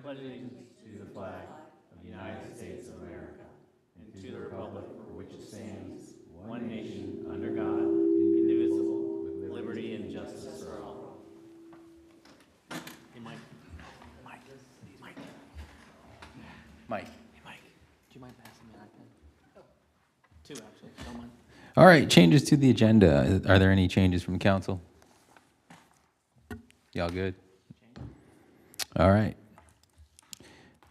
pledge allegiance to the flag of the United States of America and to the republic for which it stands, one nation, under God, indivisible, with liberty and justice for all. Hey, Mike. Mike. Mike. Mike. Hey, Mike. Do you mind passing me an iPad? Oh. Two, actually. Don't mind. All right, changes to the agenda. Are there any changes from council? Y'all good? All right.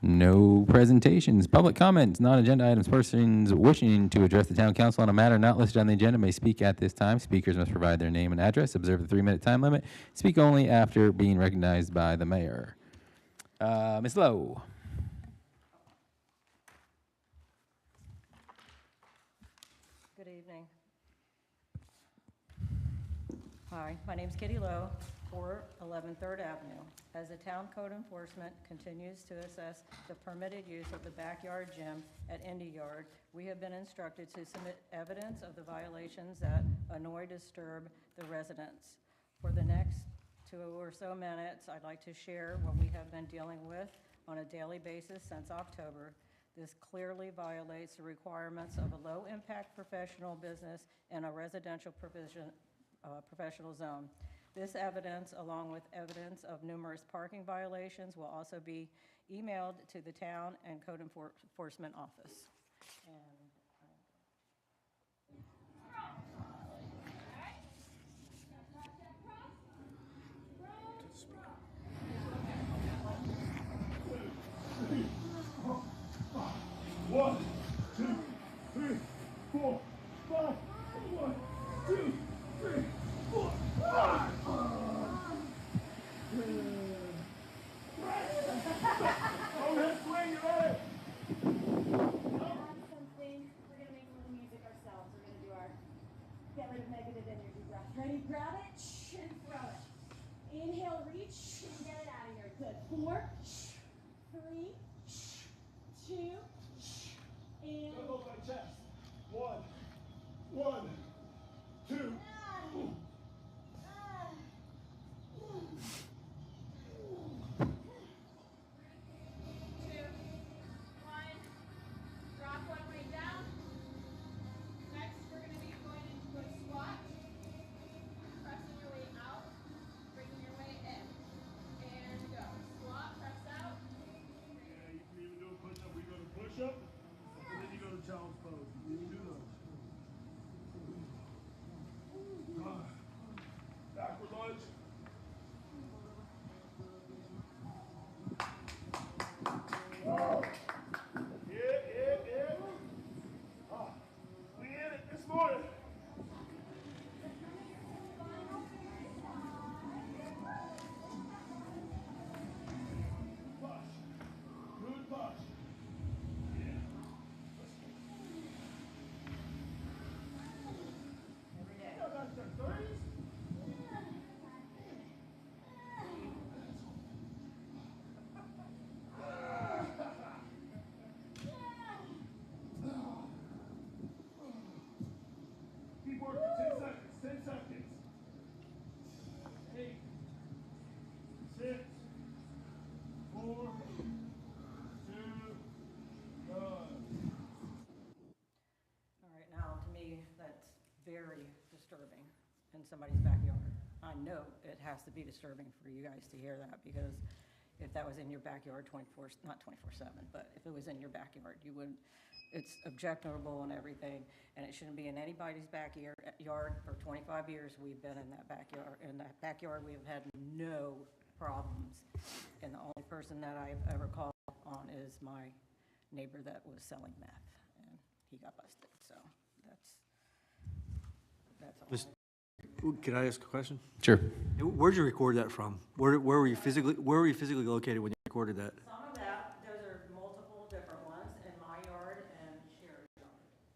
No presentations. Public comments, non-agenda items. Persons wishing to address the town council on a matter not listed on the agenda may speak at this time. Speakers must provide their name and address, observe the 3-minute time limit, speak only after being recognized by the mayor. Ms. Lowe. Good evening. Hi, my name's Kitty Lowe, 411 3rd Avenue. As the town code enforcement continues to assess the permitted use of the backyard gym at Indy Yard, we have been instructed to submit evidence of the violations that annoy, disturb the residents. For the next 2 or so minutes, I'd like to share what we have been dealing with on a daily basis since October. This clearly violates the requirements of a low-impact professional business in a residential professional zone. This evidence, along with evidence of numerous parking violations, will also be emailed to the town and code enforcement office. One, two, three, four, five. 1, 2, 3, 4, 5. Go ahead, swing, you ready? Something. We're gonna make a little music ourselves. We're gonna do our get rid of negative energy breath. Ready? Grab it and throw it. Inhale, reach and get it out of here. Good. 4, 3, 2, and Go my chest. 1, 2. drop one way down. Next, we're going to be going into a squat. Pressing your way out, bringing your way in. And go. Squat, press out. Yeah, you can even do a push-up. We go to push-up, and then you go to child's pose. You can do those. Backward lunge. Yeah. We in it this morning. Push. Good push. Yeah. Y'all got your 30s? Keep working. 10 seconds. 10 seconds. 8, 6, 4, 2, 1. All right, now to me, that's very disturbing in somebody's backyard. I know it has to be disturbing for you guys to hear that, because if that was in your backyard not 24/7, but if it was in your backyard, you wouldn't, it's objectionable and everything, and it shouldn't be in anybody's backyard. For 25 years, we've been in that backyard. In that backyard, we have had no problems, and the only person that I've ever called on is my neighbor that was selling meth, and he got busted. So that's all. Can I ask a question? Sure. Where'd you record that from? Where were you physically located when you recorded that? Some of that, those are multiple different ones in my yard and Sherry's yard.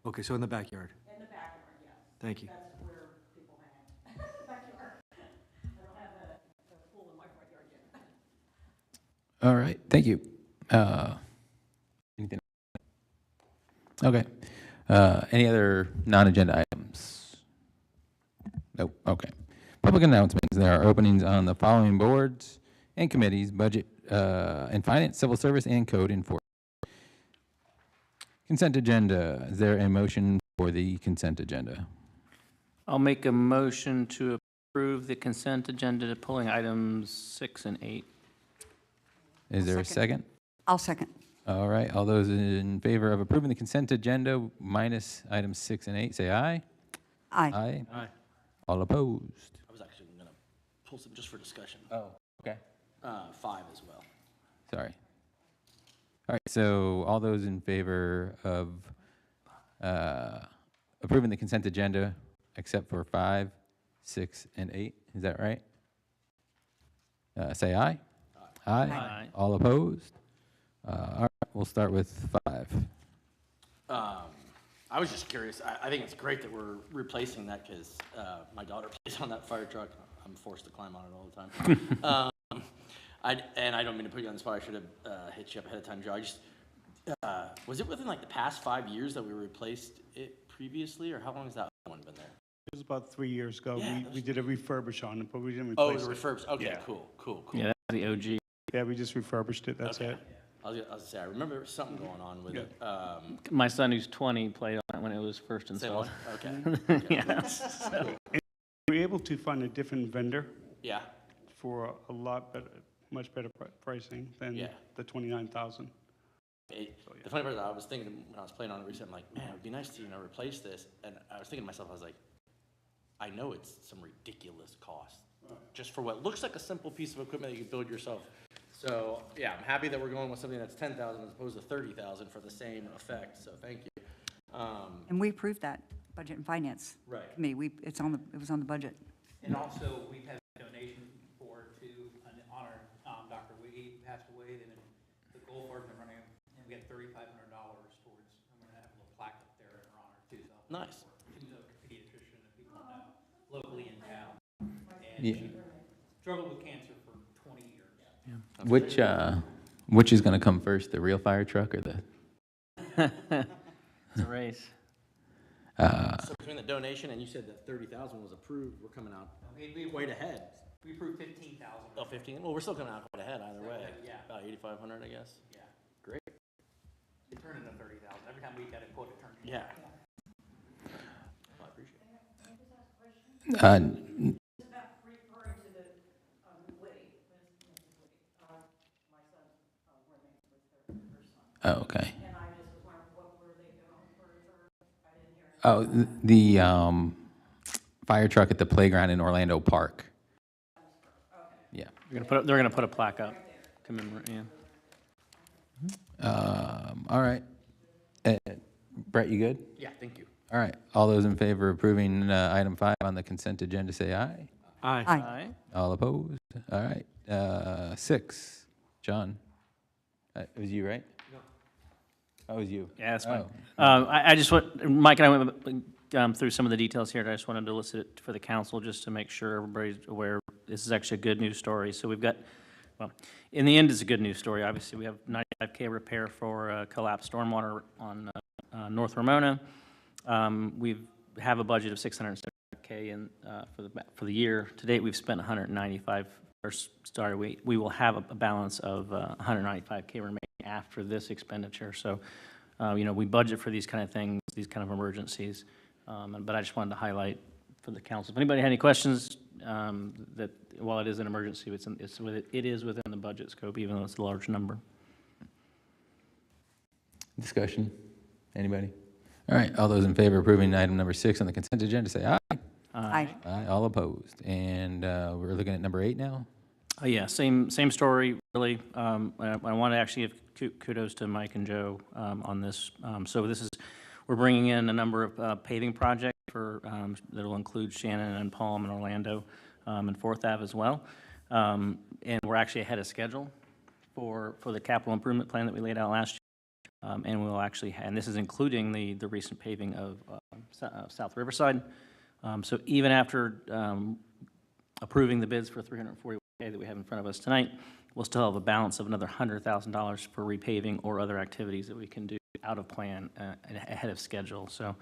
Okay, so in the backyard. In the backyard, yes. Thank you. That's where people hang. Backyard. I don't have a pool in my front yard yet. All right, thank you. Anything? Okay. Any other non-agenda items? Nope, okay. Public announcements. There are openings on the following boards and committees: Budget and Finance, Civil Service, and Code Enforcement. Consent agenda. Is there a motion for the consent agenda? I'll make a motion to approve the consent agenda, pulling items 6 and 8. Is there a second? I'll second. All right, all those in favor of approving the consent agenda minus items 6 and 8, say aye. Aye. Aye. All opposed? I was actually going to pull some just for discussion. Oh, okay. 5 as well. Sorry. All right, so all those in favor of approving the consent agenda except for 5, 6, and 8, is that right? Say aye. Aye. Aye. All opposed? All right, we'll start with 5. I was just curious. I think it's great that we're replacing that because my daughter plays on that fire truck. I'm forced to climb on it all the time. And I don't mean to put you on the spot. I should have hit you up ahead of time, Joe. I just, was it within like the past 5 years that we replaced it previously, or how long has that one been there? It was about 3 years ago. Yeah, We did a refurbish on it, but we didn't Oh, replace the it. refurbs. Okay, Yeah. cool. Yeah, that's the OG. Yeah, we just refurbished it, that's Okay. it. I was gonna say, I remember there was something going on with it. My son, who's 20, played on it when it was first Same installed. one? Okay. Yes. We were able to find a different vendor Yeah. for a lot better, much better pricing than Yeah. the 29,000. The funny part is I was thinking when I was playing on it recently, I'm like, man, it would be nice to, replace this. And I was thinking to myself, I was like, I know it's some ridiculous cost just for what looks like a simple piece of equipment that you can build yourself. So, yeah, I'm happy that we're going with something that's 10,000 as opposed to 30,000 for the same effect. So thank you. And we approved that, Budget and Finance Right. Committee. It was on the budget. And also, we've had a donation to honor Dr. Wiggy, who passed away, and then the Gold Bar been running, and we got $3,500 towards, I'm gonna have a little plaque up there in her honor too, so. Nice. She's a pediatrician that people know locally in town, and Yeah. she struggled with cancer for 20 years. Which is going to come first, the real fire truck or the? It's a race. So between the donation and you said that 30,000 was approved, we're coming out We quite ahead. We approved 15,000. Oh, 15? Well, we're still coming out quite ahead either way. Yeah. About 8,500, I guess. Yeah, Great. it turned into 30,000. Every time we got a quote, it turned into. Yeah. Well, I appreciate it. About referring to the Woody, Mrs. Woody, my son remains with her son. Oh, okay. And I just was wondering, what were they doing for her? I didn't hear. Oh, the fire truck at the playground in Orlando Park. Yeah. They're gonna put a plaque up. Yeah. All right. Brett, you good? Yeah, thank you. All right. All those in favor of approving item 5 on the consent agenda, say aye. Aye. Aye. All opposed? All right. 6, John. It was you, right? No. Oh, it was you. Yeah, that's fine. Oh. I just want, Mike and I went through some of the details here, and I just wanted to elicit it for the council just to make sure everybody's aware. This is actually a good news story. So we've got, well, in the end, it's a good news story. Obviously, we have 95K repair for collapsed stormwater on North Ramona. We have a budget of 675K for the year. To date, we've spent 195. We will have a balance of 195K remaining after this expenditure. So, we budget for these kind of things, these kind of emergencies. But I just wanted to highlight for the council. If anybody had any questions, that while it is an emergency, it is within the budget scope, even though it's a large number. Discussion? Anybody? All right. All those in favor of approving item number 6 on the consent agenda, say aye. Aye. Aye. All opposed. And we're looking at number 8 now. Yeah, same story, really. I want to actually give kudos to Mike and Joe on this. So we're bringing in a number of paving projects that'll include Shannon and Palm and Orlando and 4th Ave as well. And we're actually ahead of schedule for the capital improvement plan that we laid out last year. And we'll actually, and this is including the recent paving of South Riverside. So even after approving the bids for $340K that we have in front of us tonight, we'll still have a balance of another $100,000 for repaving or other activities that we can do out of plan ahead of schedule. So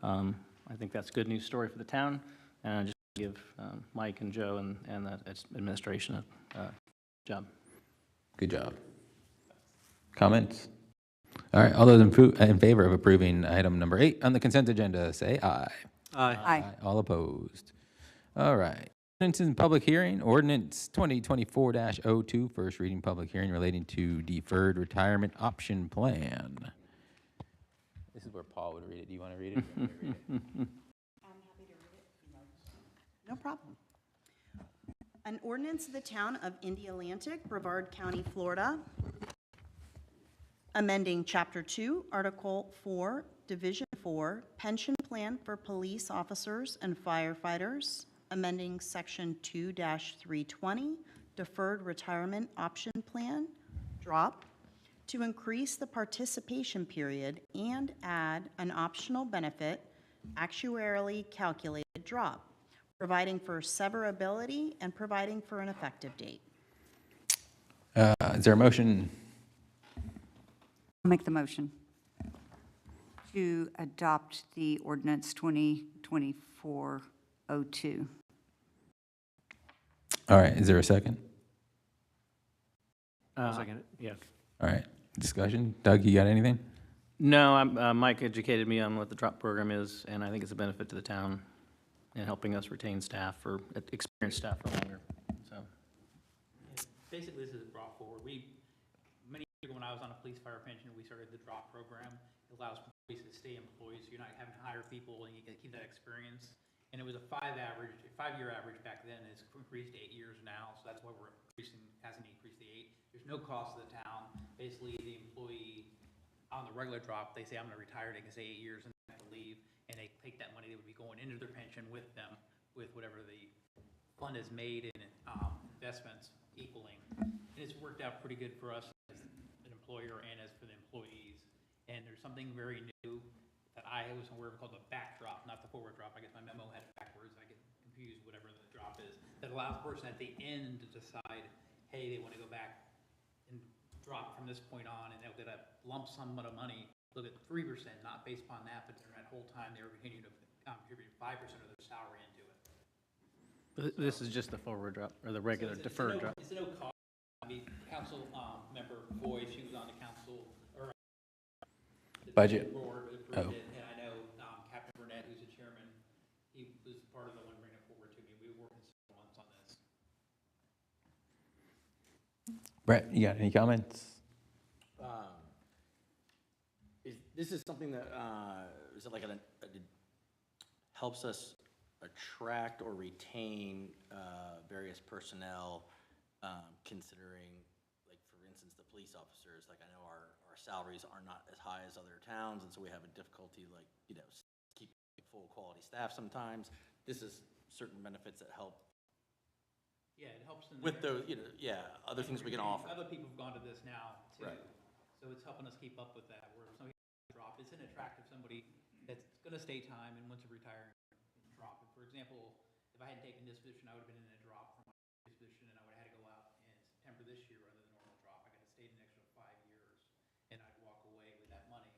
I think that's a good news story for the town, and I just give Mike and Joe and the administration a job. Good job. Comments? All right, all those in favor of approving item number 8 on the consent agenda, say aye. Aye. Aye. All opposed. All right. Ordinance in public hearing, ordinance 2024-02, first reading public hearing relating to deferred retirement option plan. This is where Paul would read it. Do you want to read it? No problem. An ordinance of the town of Indialantic, Brevard County, Florida, amending Chapter 2, Article 4, Division 4, Pension Plan for Police Officers and Firefighters, amending Section 2-320, Deferred Retirement Option Plan, drop, to increase the participation period and add an optional benefit, actuarially calculated drop, providing for severability and providing for an effective date. Is there a motion? I'll make the motion to adopt the ordinance 2024-02. All right, is there a second? Second it. Yeah. All right, discussion. Doug, you got anything? No, Mike educated me on what the drop program is, and I think it's a benefit to the town in helping us retain staff or experienced staff for longer, so. Basically, this is brought forward. Many years ago when I was on a police fire pension, we started the drop program. It allows police to stay employed, so you're not having to hire people and you can keep that experience. And it was a 5-year average back then. It's increased to 8 years now, so that's why we're increasing, hasn't increased to 8. There's no cost to the town. Basically, the employee on the regular drop, they say, I'm gonna retire, they can say 8 years and they have to leave, and they take that money that would be going into their pension with them, with whatever the fund is made in investments equaling. And it's worked out pretty good for us as an employer and as for the employees. And there's something very new that I was aware of called the backdrop, not the forward drop. I guess my memo had it backwards. I get confused whatever the drop is. That allows the person at the end to decide, hey, they want to go back and drop from this point on, and they'll get a lump sum of money. Look at 3%, not based upon that, but during that whole time they were continuing to contribute 5% of their salary into it. This is just the forward drop, or the regular deferred drop. It's a no cost. I mean, council member Boyd, she was on the council, or the Budget. board approved it, and I know Captain Burnett, who's the chairman, he was part of the one bringing it forward to me. We were working several months on this. Brett, you got any comments? This is something that, is it like helps us attract or retain various personnel, considering, like, for instance, the police officers. Like, I know our salaries are not as high as other towns, and so we have a difficulty, like, keeping full quality staff sometimes. This is certain benefits that help Yeah, it helps in with there. those, other things we can offer. Other people have gone to this now too. Right. So it's helping us keep up with that. Where if somebody drop, it's an attractive somebody that's gonna stay time and wants to retire and drop. For example, if I hadn't taken this position, I would have been in a drop from my previous position, and I would have had to go out in September this year rather than normal drop. I got to stay an extra 5 years, and I'd walk away with that money.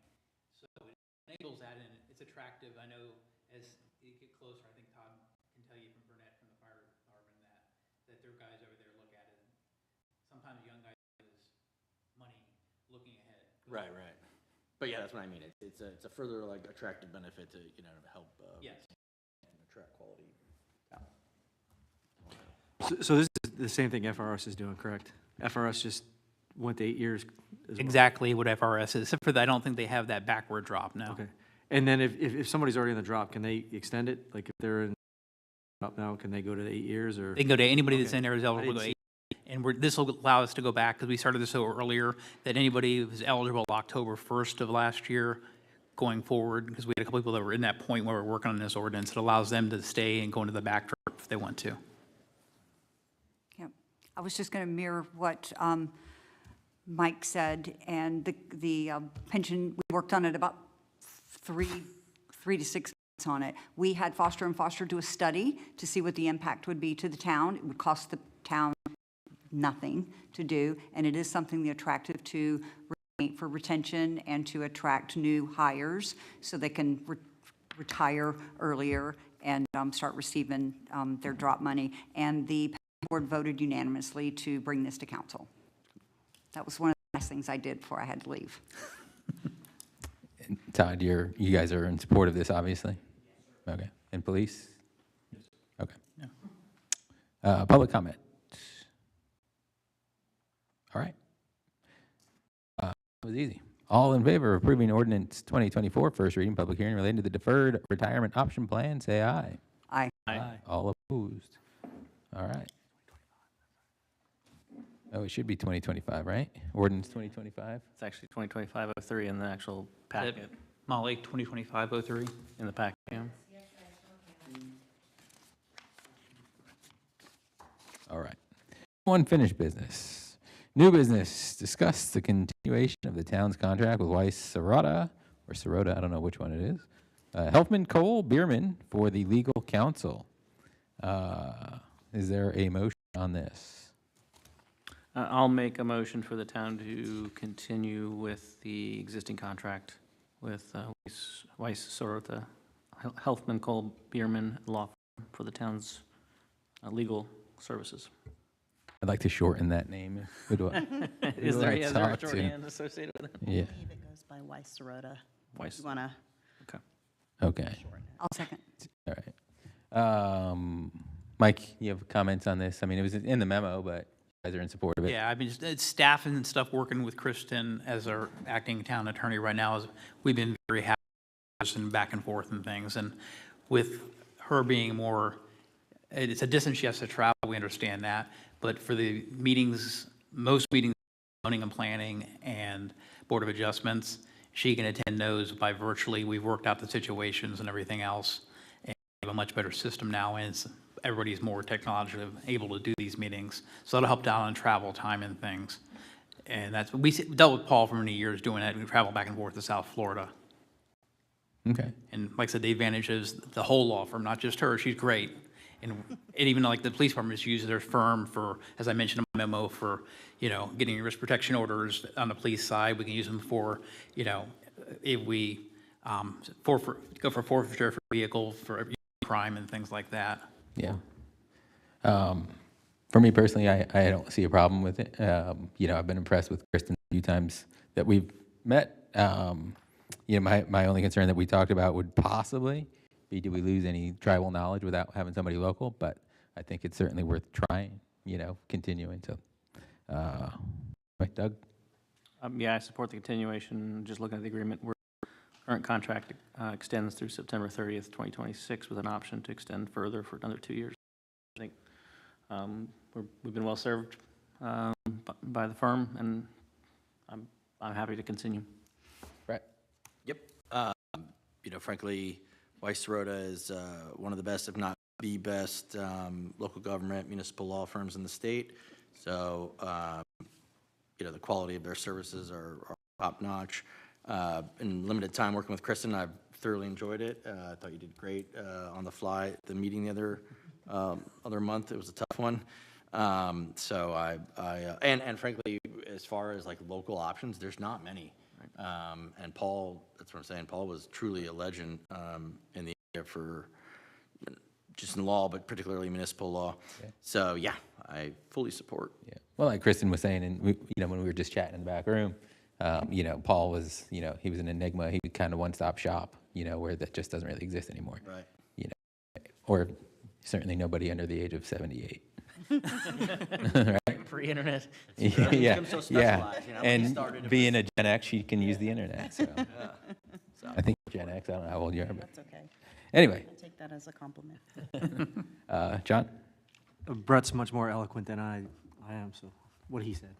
So it enables that, and it's attractive. I know as you get closer, I think Todd can tell you from Burnett from the fire department that their guys over there look at it. And sometimes young guys is money looking ahead. Right. But yeah, that's what I mean. It's a further, like, attractive benefit to, help Yes. and attract quality talent. So this is the same thing FRS is doing, correct? FRS just went to 8 years as well. Exactly what FRS is, except for that, I don't think they have that backward drop now. Okay. And then if somebody's already in the drop, can they extend it? Like, if they're in drop now, can they go to 8 years, or? They can go to anybody that's Okay. in there is eligible to I go didn't 8. And this will allow us to go back, because we started this so earlier, that anybody who was eligible October 1st of last year going forward, because we had a couple people that were in that point where we're working on this ordinance, it allows them to stay and go into the back drop if they want to. Yep. I was just going to mirror what Mike said, and the pension, we worked on it about three to 6 months on it. We had Foster & Foster do a study to see what the impact would be to the town. It would cost the town nothing to do, and it is something that's attractive to for retention and to attract new hires so they can retire earlier and start receiving their drop money. And the board voted unanimously to bring this to council. That was one of the last things I did before I had to leave. Todd, you guys are in support of this, obviously? Okay. And police? Okay. Public comment? All right. It was easy. All in favor of approving ordinance 2024, first reading, public hearing related to the deferred retirement option plan, say aye. Aye. Aye. All opposed? All right. Oh, it should be 2025, right? Ordinance 2025? It's actually 2025-03 in the actual packet, Molly, 2025-03. in the packet. Yeah. All right. Unfinished business. New business, discuss the continuation of the town's contract with Weiss Serota, or Serota, I don't know which one it is. Helfman Cole Bierman for the legal counsel. Is there a motion on this? I'll make a motion for the town to continue with the existing contract with Weiss Serota, Helfman Cole Bierman Law Firm for the town's legal services. I'd like to shorten that name. Who do I, Is do there I a talk to? shorthand associated with it? Yeah, I believe it goes by Weiss Serota. Weiss. You want to okay, I'll second. all right. Mike, you have comments on this? I mean, it was in the memo, but you guys are in support of it. Yeah, I mean, it's staff and stuff working with Kristen as our acting town attorney right now, we've been very happy and back and forth and things. And with her being more, it's a distance she has to travel, we understand that. But for the meetings, most meetings, zoning and planning and Board of Adjustments, she can attend those by virtually. We've worked out the situations and everything else. And we have a much better system now, and everybody's more technologically able to do these meetings. So that'll help down on travel time and things. And we dealt with Paul for many years doing that. We travel back and forth to South Florida. Okay. And like I said, the advantage is the whole law firm, not just her. She's great. And even like the police department just uses their firm for, as I mentioned in my memo, for, getting risk protection orders on the police side. We can use them for, if we go for forfeiture for vehicle, for crime and things like that. Yeah. For me personally, I don't see a problem with it. I've been impressed with Kristen a few times that we've met. My only concern that we talked about would possibly be, do we lose any tribal knowledge without having somebody local? But I think it's certainly worth trying, continuing to. Right, Doug? Yeah, I support the continuation. Just looking at the agreement, current contract extends through September 30th, 2026, with an option to extend further for another 2 years. I think we've been well served by the firm, and I'm happy to continue. Brett? Yep. Frankly, Weiss Serota is one of the best, if not the best, local government municipal law firms in the state. So, the quality of their services are top notch. In limited time working with Kristen, I've thoroughly enjoyed it. I thought you did great on the fly. The meeting the other month, it was a tough one. And frankly, as far as like local options, there's not many. And Paul, that's what I'm saying. Paul was truly a legend in the area for just in law, but particularly municipal law. Okay. So yeah, I fully support. Yeah. Well, like Kristen was saying, and when we were just chatting in the back room, Paul was, he was an enigma. He was kind of one-stop shop, where that just doesn't really exist anymore. Right. Or certainly nobody under the age of 78. Right? Pre-internet. Yeah. So Yeah. And started, being a Gen X, she can use the internet. So. I think Gen X. I don't know how old you are, but That's okay. anyway. I take that as a compliment. John. Brett's much more eloquent than I am, so what he said.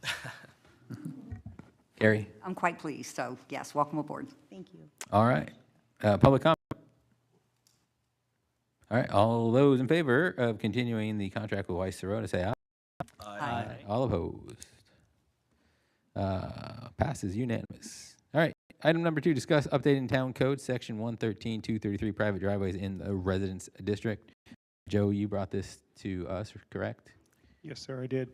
Gary. I'm quite pleased, so yes, welcome aboard. Thank you. All right. Public comment. All right. All those in favor of continuing the contract with Weiss Serota, say aye. Aye. All opposed. Passes unanimous. All right. Item number 2, discuss updating town code section 113-233, private driveways in the residence district. Joe, you brought this to us, correct? Yes, sir, I did.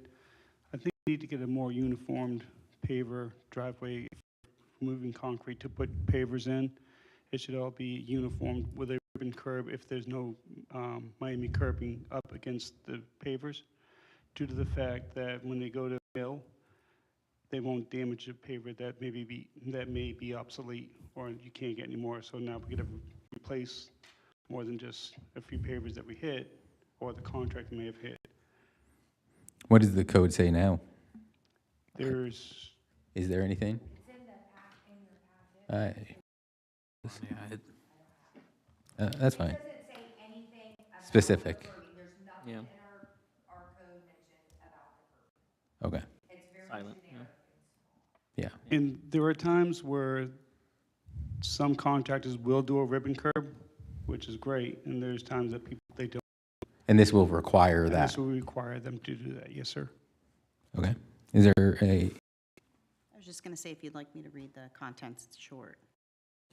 I think we need to get a more uniformed paver driveway. Moving concrete to put pavers in, it should all be uniformed with a ribbon curb if there's no Miami curbing up against the pavers, due to the fact that when they go to fill, they won't damage a paver that may be obsolete or you can't get anymore. So now we got to replace more than just a few pavers that we hit or the contractor may have hit. What does the code say now? There's, Is there anything? Yeah, That's fine. doesn't say anything about Specific. the curbing. There's nothing Yeah. in our code mentioned about the curbing. Okay. It's very Silent, yeah. generic. Yeah. and there are times where some contractors will do a ribbon curb, which is great, and there's times that they don't. And this will require And that. this will require them to do that. Yes, sir. Okay. Is there a, I was just going to say, if you'd like me to read the contents, it's short.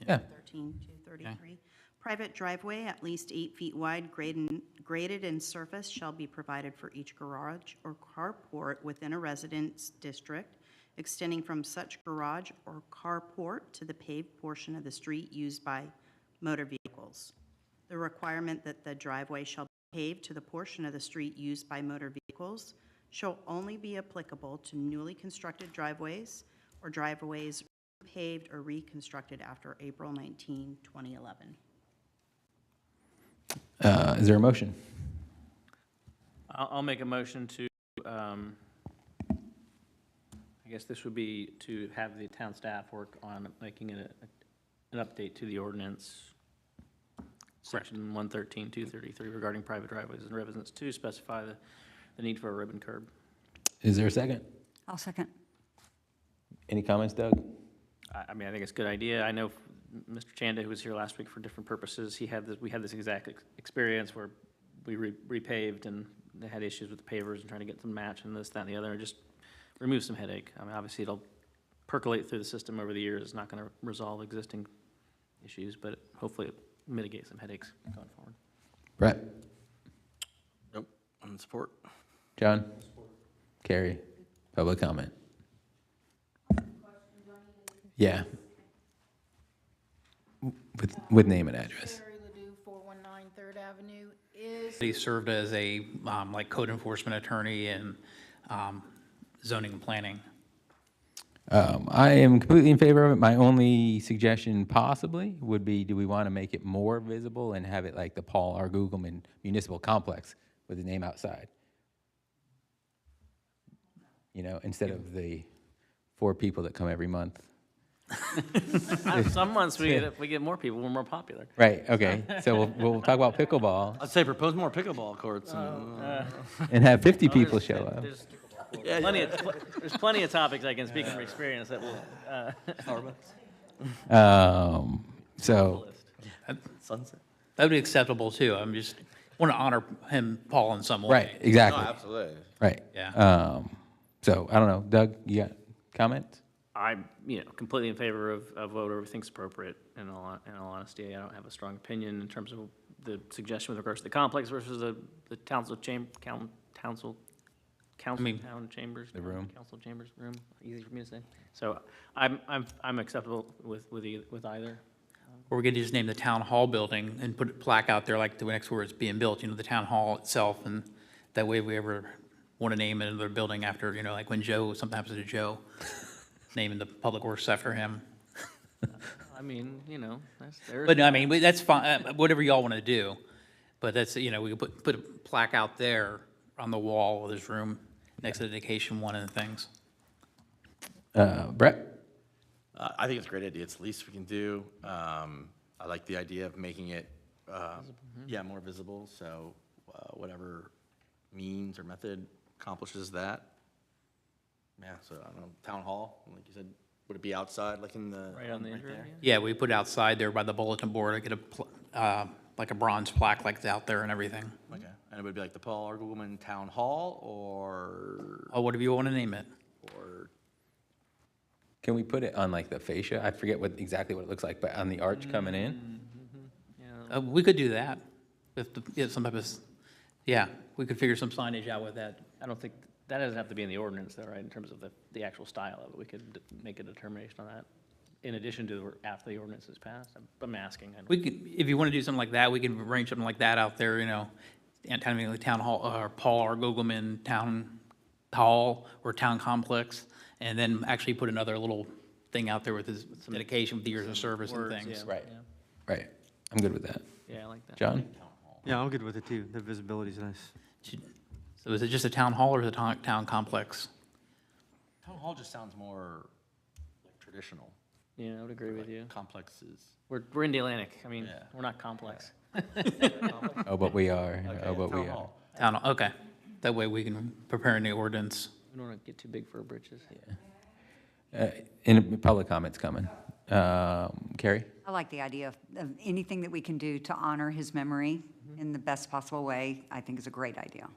yeah, 13 to 33. Private driveway at least 8 feet wide, graded and surface shall be provided for each garage or carport within a residence district, extending from such garage or carport to the paved portion of the street used by motor vehicles. The requirement that the driveway shall be paved to the portion of the street used by motor vehicles shall only be applicable to newly constructed driveways or driveways paved or reconstructed after April 19, 2011. is there a motion? I'll make a motion to, I guess this would be to have the town staff work on making an update to the ordinance, section 113, 233 regarding private driveways and residences to specify the need for a ribbon curb. Is there a second? I'll second. Any comments, Doug? I mean, I think it's a good idea. I know Mr. Chanda, who was here last week for different purposes, we had this exact experience where we repaved and they had issues with the pavers and trying to get them match and this, that, and the other, and just remove some headache. I mean, obviously, it'll percolate through the system over the years. It's not going to resolve existing issues, but hopefully it mitigates some headaches going forward. Brett? Nope, I'm in support. John? Carrie? Public comment? Yeah. With name and address. Sherry Ledoux, 419 Third Avenue. Is he served as a, like, code enforcement attorney and zoning and planning. I am completely in favor of it. My only suggestion possibly would be, do we want to make it more visible and have it like the Paul R. Gugelman Municipal Complex with the name outside? You know, instead of the 4 people that come every month. Some months we get more people, we're more popular. Right, okay. So we'll talk about pickleball I'd say propose more pickleball courts. and have 50 people show up. There's plenty of topics I can speak from experience that will. So, Sunset. That would be acceptable, too. I'm just, want to honor him, Paul, in some way. right, exactly. Absolutely. Right. Yeah. So, I don't know. Doug, you got comments? I'm, completely in favor of whatever thinks appropriate. In all honesty, I don't have a strong opinion in terms of the suggestion with regards to the complex versus the council chambers. Town chambers. The room. Council chambers room. Easy for me to say. So I'm acceptable with either. Or we could just name the town hall building and put a plaque out there like the next where it's being built, the town hall itself. And that way if we ever want to name another building after, like when Joe, something happens to Joe, naming the public works after him. I mean, there's. But I mean, that's fine, whatever y'all want to do. But that's, we could put a plaque out there on the wall of this room next to the dedication one and things. Brett? I think it's a great idea. It's the least we can do. I like the idea of making it, more visible. So whatever means or method accomplishes that. Yeah, so I don't know, town hall, like you said, would it be outside, like in the? Right on the intro, there? Yeah, we put it outside there by the bulletin board. I get like a bronze plaque like it's out there and everything. Okay, and it would be like the Paul R. Gugelman Town Hall or? Oh, whatever you want to name it. Or, Can we put it on like the fascia? I forget exactly what it looks like, but on the arch coming in? We could do that. If some type of, we could figure some signage out with that. I don't think, that doesn't have to be in the ordinance though, right, in terms of the actual style of it. We could make a determination on that in addition to after the ordinance is passed. I'm asking. We could, if you want to do something like that, we can arrange something like that out there, and town hall, or Paul R. Gugelman Town hall or town complex, and then actually put another little thing out there with his dedication with the years of service and things. Right. Right. I'm good with that. Yeah, I like that. John? Yeah, I'm good with it too. The visibility's nice. So is it just a town hall or is it a town complex? Town hall just sounds more like traditional. Yeah, I would agree with you. Complexes. We're Indialantic. I mean, Yeah. we're not complex. Oh, but we are. Oh, but we Town are. hall. Town, okay. That way we can prepare a new ordinance. We don't want to get too big for our britches. In public comments coming. Carrie? I like the idea of anything that we can do to honor his memory in the best possible way, I think is a great idea.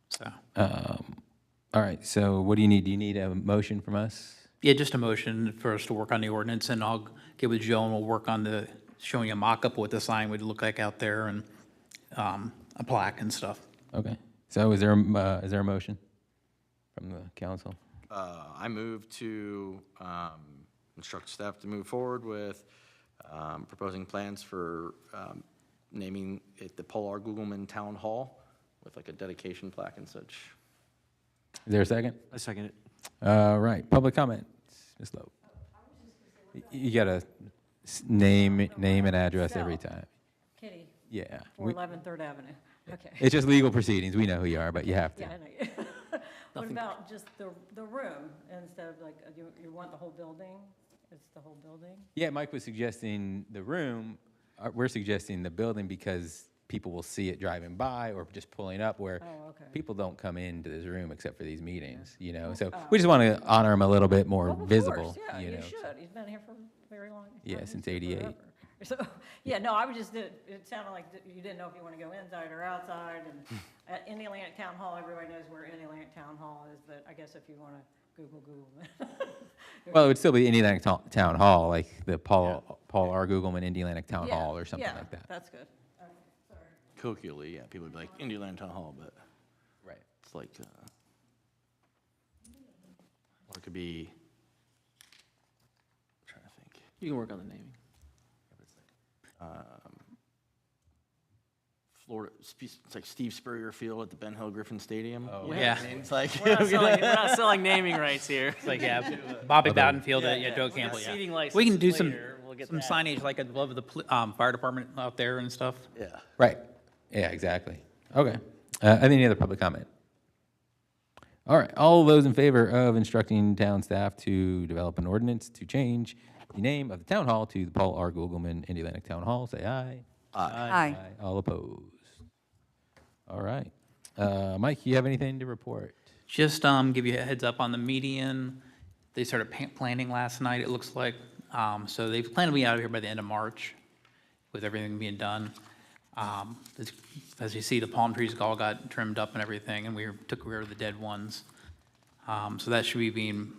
So, All right, so what do you need? Do you need a motion from us? yeah, just a motion for us to work on the ordinance, and I'll get with Joe and we'll work on the, showing a mock-up of what the sign would look like out there and a plaque and stuff. Okay, so is there a motion from the council? I move to instruct staff to move forward with proposing plans for naming it the Paul R. Googleman Town Hall with like a dedication plaque and such. Is there a second? I second it. All right, public comments. Ms. Lowe. You gotta name and address every time. Kitty, Yeah. 411 Third Avenue. Okay. It's just legal proceedings. We know who you are, but you have to. Yeah, I know you. What about just the room instead of like, you want the whole building? It's the whole building? Yeah, Mike was suggesting the room. We're suggesting the building because people will see it driving by or just pulling up where Oh, okay. people don't come into this room except for these meetings, you know? So we just want to honor him a little bit more Well, of visible, course, yeah, you you know? should. He's been here for a very long time. Yeah, He's since here 88. forever. So, yeah, no, I was just, it sounded like you didn't know if you want to go inside or outside. And at Indialantic Town Hall, everybody knows where Indialantic Town Hall is, but I guess if you want to Google it. Well, it would still be Indialantic Town Hall, like the Paul R. Googleman Indialantic Town Yeah, Hall or something yeah, like that. that's good. Okay, sorry. Colloquially, yeah, people would be like Indialand Town Hall, but Right. it's like, or it could be, I'm trying to think. You can work on the naming. Florida, it's like Steve Spurrier Field at the Ben Hill Griffin Stadium. Oh. You know Yeah. what I mean? It's like, We're not selling naming rights here. It's like, yeah, Bobby Bowden Field, yeah, Joe We'll get Campbell, yeah. seating license We can do some later. We'll get some that. signage like above the fire department out there and stuff. yeah. Right. Yeah, exactly. Okay. Any other public comment? All right. All those in favor of instructing town staff to develop an ordinance to change the name of the town hall to the Paul R. Googleman Indialantic Town Hall, say aye. Aye. All opposed. All right. Mike, you have anything to report? Just give you a heads up on the median. They started planning last night, it looks like. So they plan to be out of here by the end of March with everything being done. As you see, the palm trees all got trimmed up and everything, and we took care of the dead ones. So that should be being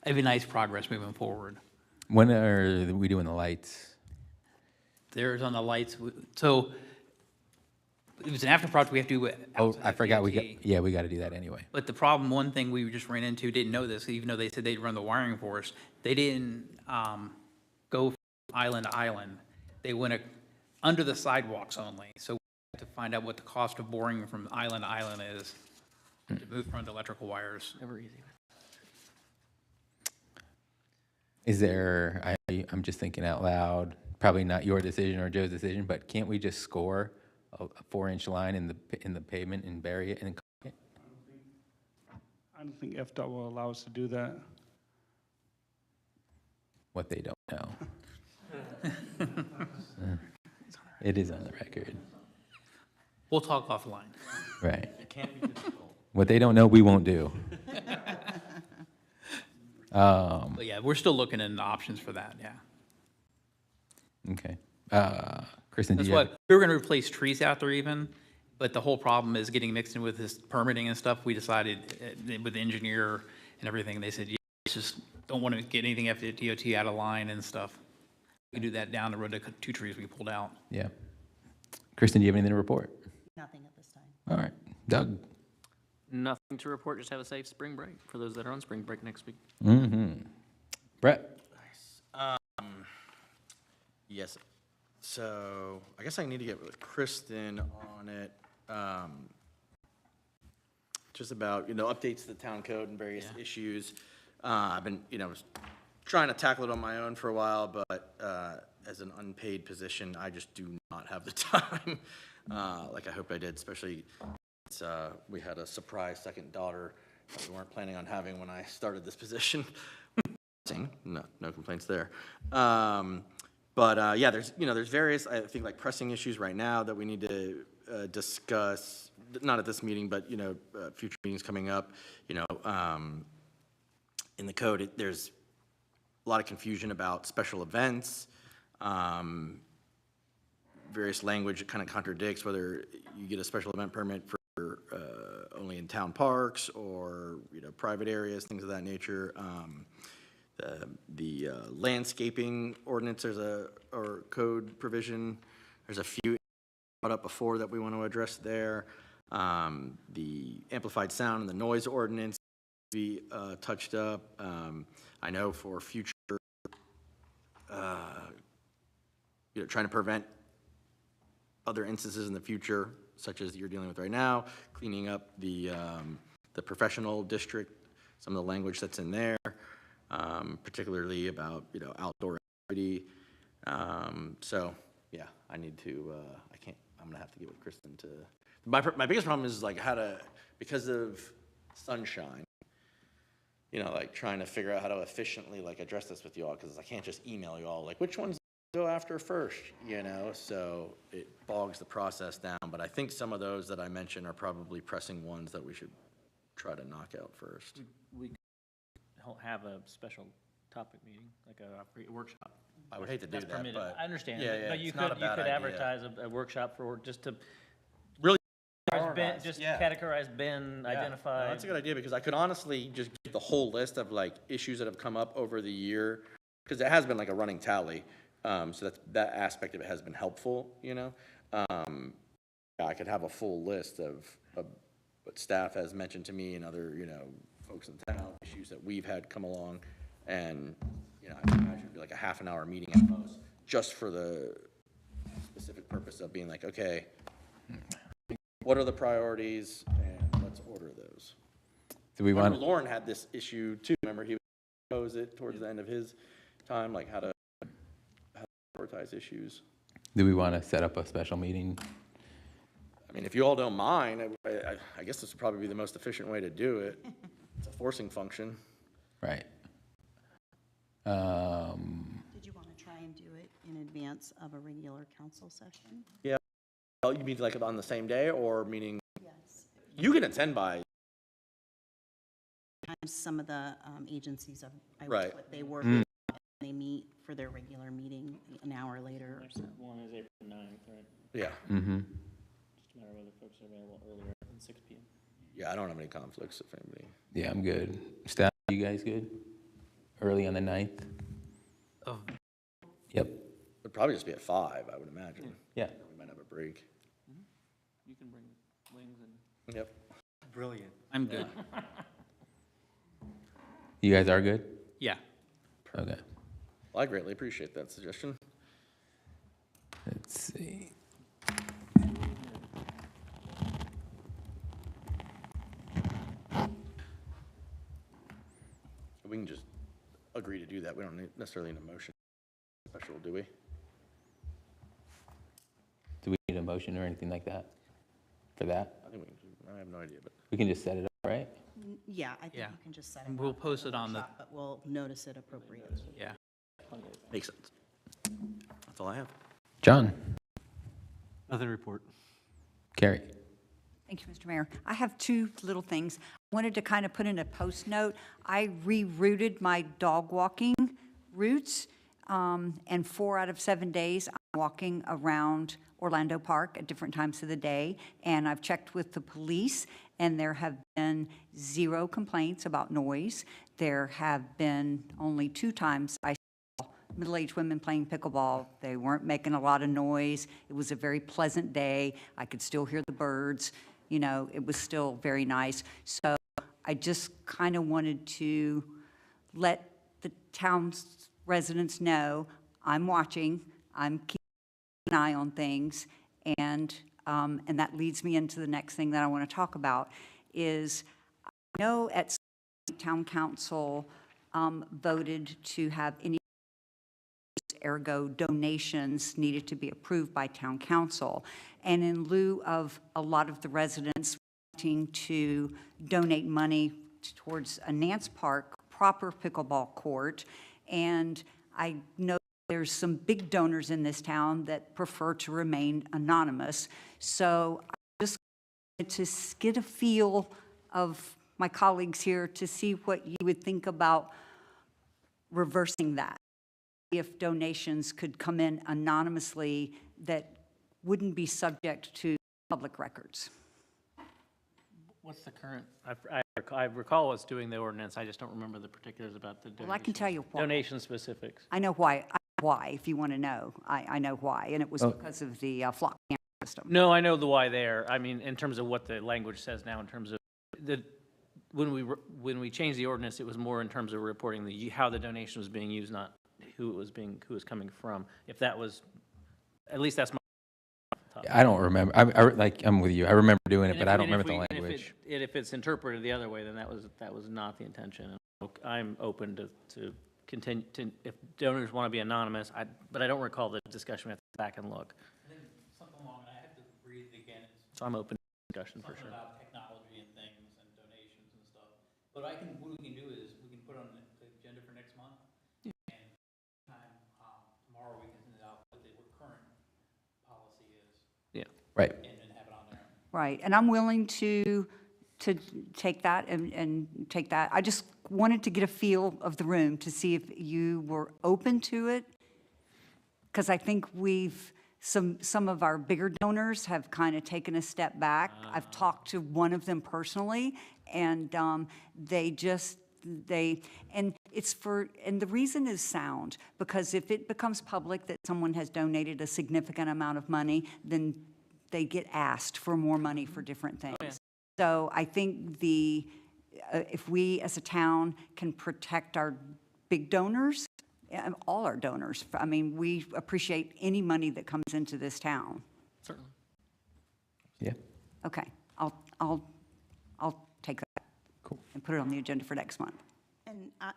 a nice progress moving forward. When are we doing the lights? There's on the lights, so it was an after project we have to do. Oh, outside I forgot. DOT. We got to do that anyway. But the problem, one thing we just ran into, didn't know this, even though they said they'd run the wiring for us, they didn't go from island to island. They went under the sidewalks only. So we had to find out what the cost of boring from island to island is to move from the electrical wires. Never easy. Is there, I'm just thinking out loud, probably not your decision or Joe's decision, but can't we just score a 4-inch line in the pavement and bury it and caulk it? I don't think FDOT will allow us to do that. What they don't know. It is on the record. We'll talk offline. Right. It can't be difficult. What they don't know, we won't do. But yeah, we're still looking into options for that, yeah. Okay. Kristen, do That's you have? what, we were gonna replace trees out there even, but the whole problem is getting mixed in with this permitting and stuff. We decided with the engineer and everything, they said, yeah, just don't want to get anything after DOT out of line and stuff. We do that down the road, the 2 trees we pulled out. Yeah. Kristen, do you have anything to report? Nothing at this time. All right. Doug? Nothing to report, just have a safe spring break for those that are on spring break next week. Mm-hmm. Brett? Yes. So I guess I need to get with Kristen on it. just about, updates to the town code and various issues. I've been, trying to tackle it on my own for a while, but as an unpaid position, I just do not have the time, like I hoped I did, especially since we had a surprise second daughter that we weren't planning on having when I started this position. No complaints there. But yeah, there's various, I think, like pressing issues right now that we need to discuss, not at this meeting, but, future meetings coming up. In the code, there's a lot of confusion about special events. Various language that kind of contradicts whether you get a special event permit for only in town parks or, private areas, things of that nature. The landscaping ordinance, or code provision, there's a few brought up before that we want to address there. The amplified sound and the noise ordinance be touched up. I know for future, trying to prevent other instances in the future, such as you're dealing with right now, cleaning up the professional district, some of the language that's in there. Particularly about, outdoor activity. So, yeah, I need to, I'm gonna have to get with Kristen to, my biggest problem is like because of sunshine, like trying to figure out how to efficiently like address this with you all, because I can't just email you all, like, which ones go after first, so it bogs the process down. But I think some of those that I mentioned are probably pressing ones that we should try to knock out first. We have a special topic meeting, like a workshop. I would hate to do That's that, permitted. but. I understand, Yeah, but you it's not a could bad idea. advertise a workshop for, just to. Really Just yeah. categorize, bin, Yeah. identify. No, that's a good idea, because I could honestly just get the whole list of like issues that have come up over the year, because it has been like a running tally. So that aspect of it has been helpful, I could have a full list of what staff has mentioned to me and other, folks in town, issues that we've had come along. And, I can imagine it'd be like a half an hour meeting at most, just for the specific purpose of being like, okay, what are the priorities, and let's order those. Do we Remember, want, Lauren had this issue too. Remember, he posed it towards the end of his time, like how to prioritize issues. do we want to set up a special meeting? I mean, if you all don't mind, I guess this would probably be the most efficient way to do it. It's a forcing function. Right. Did you want to try and do it in advance of a regular council session? Yeah. Oh, you mean like on the same day, or meaning Yes. you can attend by? Some of the agencies, I Right. work with, they work, they meet for their regular meeting an hour later or so. One is April 9th, right? Yeah. Mm-hmm. Just a matter of whether folks are available earlier than 6 p.m. Yeah, I don't have any conflicts if anybody. Yeah, I'm good. Staff, you guys good? Early on the 9th? Oh. Yep. It'd probably just be at 5, I would imagine. Yeah. We might have a break. You can bring wings and. Yep. Brilliant. I'm good. You guys are good? Yeah. Okay. Well, I greatly appreciate that suggestion. Let's see. We can just agree to do that. We don't necessarily need a motion special, do we? Do we need a motion or anything like that for that? I think I have no idea, but. We can just set it up, right? Yeah, I think Yeah. you can just set it And up. we'll post it on the, But we'll notice it appropriately. yeah. Makes sense. That's all I have. John? Nothing to report. Carrie? Thank you, Mr. Mayor. I have two little things. I wanted to kind of put in a post note. I rerouted my dog walking routes, and 4 out of 7 days I'm walking around Orlando Park at different times of the day. And I've checked with the police, and there have been 0 complaints about noise. There have been only 2 times I saw middle-aged women playing pickleball. They weren't making a lot of noise. It was a very pleasant day. I could still hear the birds. It was still very nice. So I just kind of wanted to let the town's residents know I'm watching, I'm keeping an eye on things, and that leads me into the next thing that I want to talk about is, I know at some point town council voted to have any ergo donations needed to be approved by town council. And in lieu of a lot of the residents wanting to donate money towards a Nance Park proper pickleball court, and I know there's some big donors in this town that prefer to remain anonymous. So I just wanted to get a feel of my colleagues here to see what you would think about reversing that. If donations could come in anonymously that wouldn't be subject to public records. What's the current, I recall us doing the ordinance, I just don't remember the particulars about the donation. Well, I can tell you why. Donation specifics. I know why, if you want to know. I know why, and it was because of the flock camera system. No, I know the why there. I mean, in terms of what the language says now, in terms of when we changed the ordinance, it was more in terms of reporting how the donation was being used, not who it was coming from. If that was, at least that's my. I don't remember. I'm with you. I remember doing it, but I don't remember the language. If it's interpreted the other way, then that was not the intention. I'm open to continue, if donors want to be anonymous, but I don't recall the discussion. We have to go back and look. I think something along, and I have to read it again. It's So I'm open to discussion for something sure. about technology and things and donations and stuff. But what we can do is, we can put on the agenda for next month. And tomorrow we can send it out what the current policy is. Yeah. Right. And then have it on there. Right, and I'm willing to take that and take that. I just wanted to get a feel of the room to see if you were open to it. Because I think some of our bigger donors have kind of taken a step back. I've talked to one of them personally, and and the reason is sound, because if it becomes public that someone has donated a significant amount of money, then they get asked for more money for different things. yeah. So I think if we as a town can protect our big donors, and all our donors, I mean, we appreciate any money that comes into this town. Certainly. Yeah. Okay, I'll take that. Cool. And put it on the agenda for next month. And I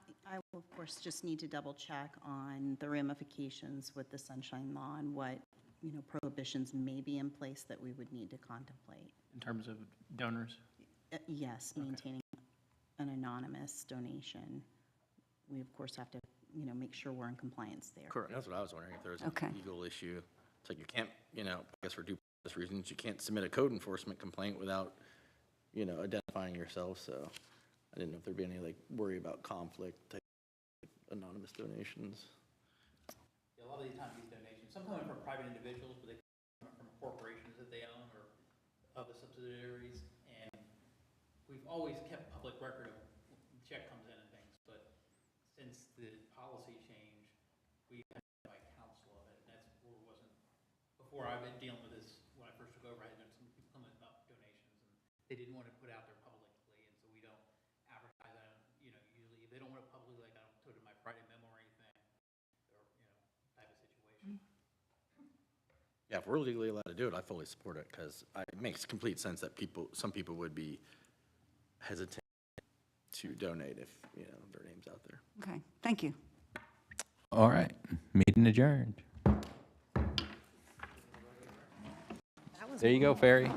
will, of course, just need to double check on the ramifications with the Sunshine Law and what, prohibitions may be in place that we would need to contemplate. In terms of donors? Yes, maintaining an anonymous donation. We, of course, have to, make sure we're in compliance there. Correct. That's what I was wondering, if there was Okay. a legal issue. It's like you can't, I guess for due process reasons, you can't submit a code enforcement complaint without, identifying yourself, so I didn't know if there'd be any, worry about conflict, type anonymous donations. Yeah, a lot of these times, these donations, some come from private individuals, but they come from corporations that they own or other subsidiaries. And we've always kept public record of when the check comes in and things, but since the policy change, we have to by counsel of it. And that's where it wasn't, before I've been dealing with this, when I first took over, I had some people come in about donations, and they didn't want to put out there publicly, and so we don't advertise that. Usually if they don't want it publicly, like I don't put it in my Friday memo or anything, or, type of situation. Yeah, if we're legally allowed to do it, I fully support it, because it makes complete sense that some people would be hesitant to donate if, their name's out there. Okay, thank you. All right. Meeting adjourned. There you go, Ferry.